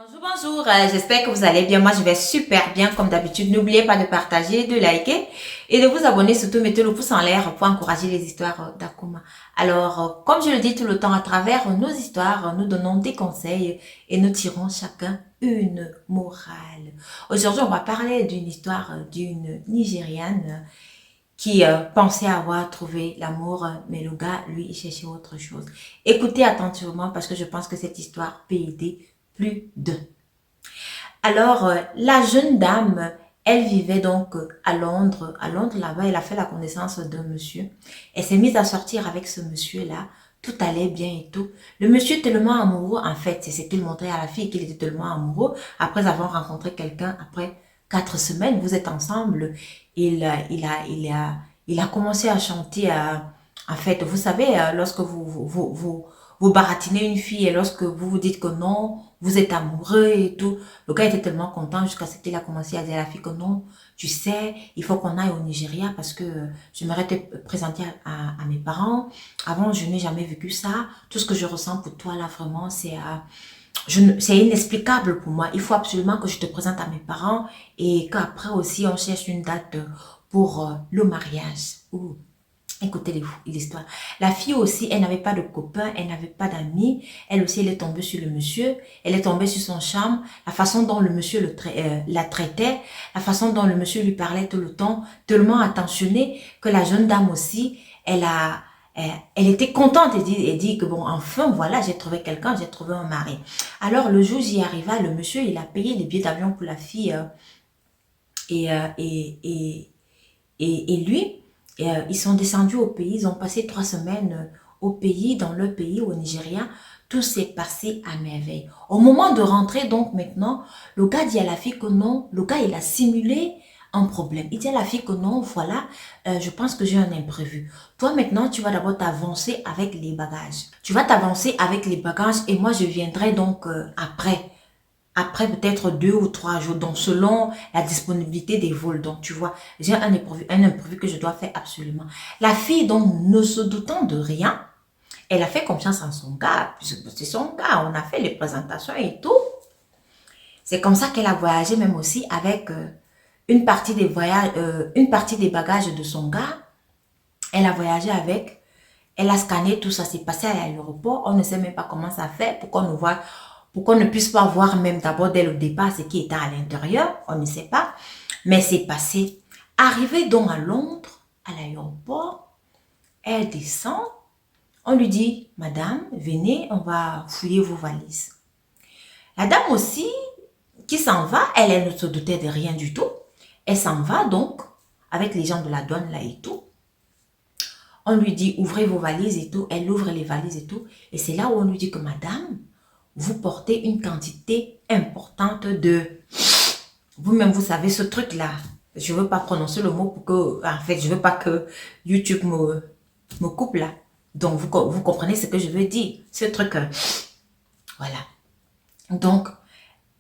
Bonjour, bonjour, j'espère que vous allez bien. Moi, je vais super bien comme d'habitude. N'oubliez pas de partager, de liker et de vous abonner. Surtout, mettez le pouce en l'air pour encourager les histoires d'Akuma. Alors, comme je le dis tout le temps, à travers nos histoires, nous donnons des conseils et nous tirons chacun une morale. Aujourd'hui, on va parler d'une histoire d'une Nigériane qui pensait avoir trouvé l'amour, mais le gars, lui, il cherchait autre chose. Écoutez attentivement parce que je pense que cette histoire peut aider plus d'un. Alors, la jeune dame, elle vivait donc à Londres. À Londres, là-bas, elle a fait la connaissance d'un monsieur. Elle s'est mise à sortir avec ce monsieur-là. Tout allait bien et tout. Le monsieur tellement amoureux, en fait, c'est ce qu'il montrait à la fille qu'il était tellement amoureux. Après avoir rencontré quelqu'un, après 4 semaines, vous êtes ensemble. Il a commencé à chanter. En fait, vous savez, lorsque vous baratinez une fille et lorsque vous vous dites que non, vous êtes amoureux et tout. Le gars était tellement content jusqu'à ce qu'il a commencé à dire à la fille que non, tu sais, il faut qu'on aille au Nigeria parce que j'aimerais te présenter à mes parents. Avant, je n'ai jamais vécu ça. Tout ce que je ressens pour toi là, vraiment, c'est inexplicable pour moi. Il faut absolument que je te présente à mes parents et qu'après aussi, on cherche une date pour le mariage. Ouh. Écoutez l'histoire. La fille aussi, elle n'avait pas de copain, elle n'avait pas d'amis. Elle aussi, elle est tombée sur le monsieur. Elle est tombée sur son charme. La façon dont le monsieur la traitait, la façon dont le monsieur lui parlait tout le temps, tellement attentionné que la jeune dame aussi, elle était contente et dit que bon, enfin, voilà, j'ai trouvé quelqu'un, j'ai trouvé un mari. Alors, le jour où j'y arriva, le monsieur, il a payé les billets d'avion pour la fille et, euh, et, et, et lui, ils sont descendus au pays, ils ont passé 3 semaines au pays, dans le pays, au Nigeria. Tout s'est passé à merveille. Au moment de rentrer, donc maintenant, le gars dit à la fille que non, le gars il a simulé un problème. Il dit à la fille que non, voilà, je pense que j'ai un imprévu. Toi maintenant, tu vas d'abord t'avancer avec les bagages. Tu vas t'avancer avec les bagages et moi je viendrai donc après. Après peut-être 2 ou 3 jours, donc selon la disponibilité des vols. Donc tu vois, j'ai un imprévu que je dois faire absolument. La fille, donc ne se doutant de rien, elle a fait confiance en son gars, puisque c'est son gars, on a fait les présentations et tout. C'est comme ça qu'elle a voyagé même aussi avec une partie des voyages, une partie des bagages de son gars. Elle a voyagé avec, elle a scanné tout ça, c'est passé à l'aéroport. On ne sait même pas comment ça fait, pourquoi on ne puisse pas voir même d'abord dès le départ ce qui était à l'intérieur, on ne sait pas. Mais c'est passé. Arrivée donc à Londres, à l'aéroport, elle descend. On lui dit, Madame, venez, on va fouiller vos valises. La dame aussi, qui s'en va, elle ne se doutait de rien du tout. Elle s'en va donc, avec les gens de la douane là et tout. On lui dit, ouvrez vos valises et tout. Elle ouvre les valises et tout. Et c'est là où on lui dit que, Madame, vous portez une quantité importante de... Vous-même, vous savez ce truc-là. Je ne veux pas prononcer le mot pour que... En fait, je ne veux pas que YouTube me coupe là. Donc, vous comprenez ce que je veux dire. Ce truc, voilà. Donc,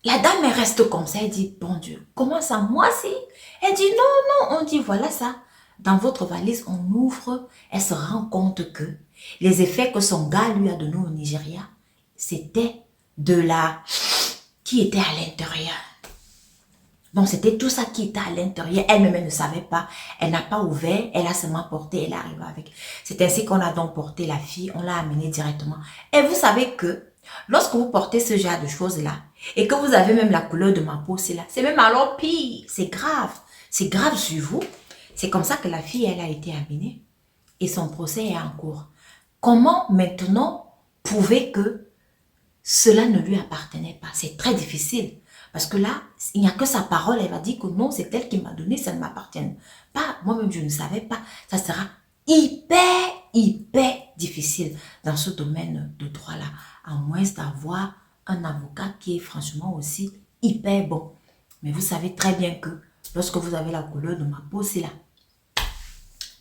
la dame, elle reste comme ça. Elle dit, bon Dieu, comment ça, moi si? Elle dit, non, non. On dit, voilà ça. Dans votre valise, on ouvre. Elle se rend compte que les effets que son gars lui a donnés au Nigeria, c'était de la... qui était à l'intérieur. Donc, c'était tout ça qui était à l'intérieur. Elle-même, elle ne savait pas. Elle n'a pas ouvert. Elle a seulement porté. Elle est arrivée avec. C'est ainsi qu'on a donc porté la fille. On l'a amenée directement. Et vous savez que lorsque vous portez ce genre de choses-là et que vous avez même la couleur de ma peau, c'est là. C'est même alors pire. C'est grave. C'est grave sur vous. C'est comme ça que la fille, elle a été amenée. Et son procès est en cours. Comment maintenant prouver que cela ne lui appartenait pas? C'est très difficile. Parce que là, il n'y a que sa parole. Elle va dire que non, c'est elle qui m'a donné, ça ne m'appartient pas. Moi-même, je ne savais pas. Ça sera hyper, hyper difficile dans ce domaine de droit-là. À moins d'avoir un avocat qui est franchement aussi hyper bon. Mais vous savez très bien que lorsque vous avez la couleur de ma peau, c'est là.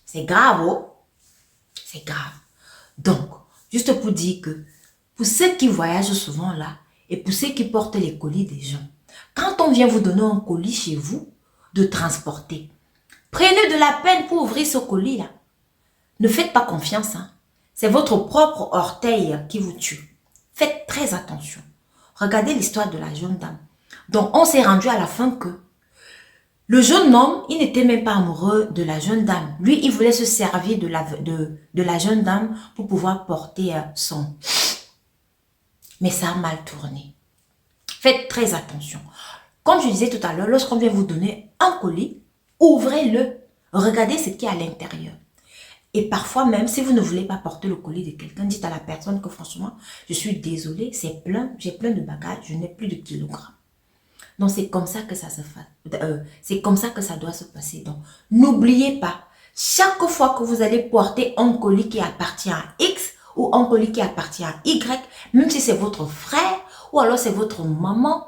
C'est grave, oh. C'est grave. Donc, juste pour dire que pour ceux qui voyagent souvent là et pour ceux qui portent les colis des gens, quand on vient vous donner un colis chez vous, de transporter, prenez de la peine pour ouvrir ce colis-là. Ne faites pas confiance. Hein. C'est votre propre orteil qui vous tue. Faites très attention. Regardez l'histoire de la jeune dame. Donc, on s'est rendu à la fin que le jeune homme, il n'était même pas amoureux de la jeune dame. Lui, il voulait se servir de la jeune dame pour pouvoir porter son. Mais ça a mal tourné. Faites très attention. Comme je disais tout à l'heure, lorsqu'on vient vous donner un colis, ouvrez-le. Regardez ce qu'il y a à l'intérieur. Et parfois même, si vous ne voulez pas porter le colis de quelqu'un, dites à la personne que franchement, je suis désolée, c'est plein, j'ai plein de bagages, je n'ai plus de kilogrammes. Donc, c'est comme ça que ça se fait. C'est comme ça que ça doit se passer. Donc, n'oubliez pas, chaque fois que vous allez porter un colis qui appartient à X ou un colis qui appartient à Y, même si c'est votre frère ou alors c'est votre maman,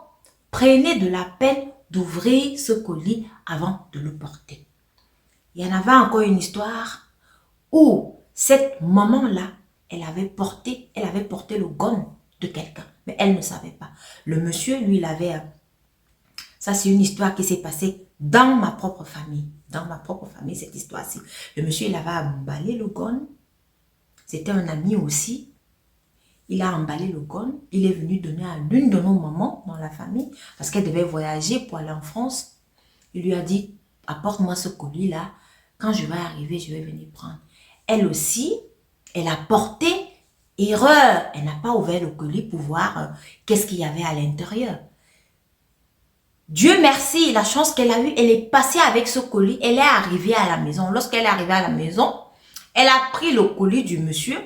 prenez de la peine d'ouvrir ce colis avant de le porter. Il y en avait encore une histoire où cette maman-là, elle avait porté le gun de quelqu'un, mais elle ne savait pas. Le monsieur, lui, il avait... Ça, c'est une histoire qui s'est passée dans ma propre famille. Dans ma propre famille, cette histoire-ci. Le monsieur, il avait emballé le gun. C'était un ami aussi. Il a emballé le gun. Il est venu donner à l'une de nos mamans dans la famille parce qu'elle devait voyager pour aller en France. Il lui a dit, apporte-moi ce colis-là. Quand je vais arriver, je vais venir prendre. Elle aussi, elle a porté erreur. Elle n'a pas ouvert le colis pour voir qu'est-ce qu'il y avait à l'intérieur. Dieu merci, la chance qu'elle a eue, elle est passée avec ce colis, elle est arrivée à la maison. Lorsqu'elle est arrivée à la maison, elle a pris le colis du monsieur,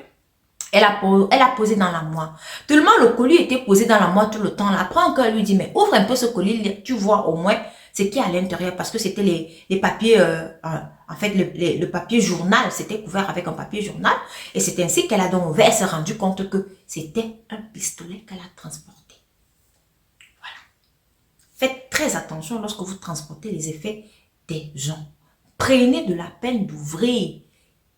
elle a posé dans l'armoire. Tellement le colis était posé dans l'armoire tout le temps. Après encore, elle lui dit, mais ouvre un peu ce colis, tu vois au moins ce qu'il y a à l'intérieur, parce que c'était les papiers, en fait, le papier journal, c'était couvert avec un papier journal, et c'est ainsi qu'elle a donc ouvert, elle s'est rendue compte que c'était un pistolet qu'elle a transporté. Faites très attention lorsque vous transportez les effets des gens. Prenez de la peine d'ouvrir.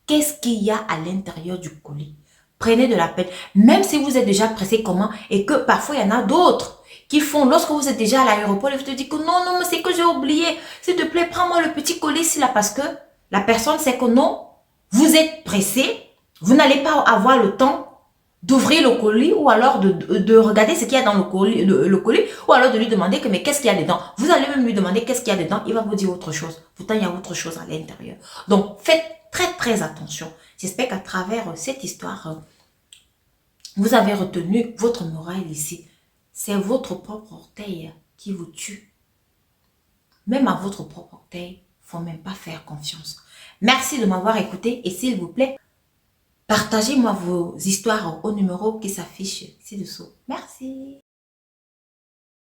Qu'est-ce qu'il y a à l'intérieur du colis? Prenez de la peine. Même si vous êtes déjà pressé comment et que parfois il y en a d'autres qui font, lorsque vous êtes déjà à l'aéroport, ils vous disent que non, mais c'est que j'ai oublié. S'il te plaît, prends-moi le petit colis ici là parce que la personne sait que non, vous êtes pressé, vous n'allez pas avoir le temps d'ouvrir le colis ou alors de regarder ce qu'il y a dans le colis ou alors de lui demander que mais qu'est-ce qu'il y a dedans. Vous allez même lui demander qu'est-ce qu'il y a dedans, il va vous dire autre chose. Pourtant, il y a autre chose à l'intérieur. Donc, faites très attention. J'espère qu'à travers cette histoire, vous avez retenu votre morale ici. C'est votre propre orteil qui vous tue. Même à votre propre orteil, il ne faut même pas faire confiance. Merci de m'avoir écouté et s'il vous plaît, partagez-moi vos histoires au numéro qui s'affiche ci-dessous. Merci.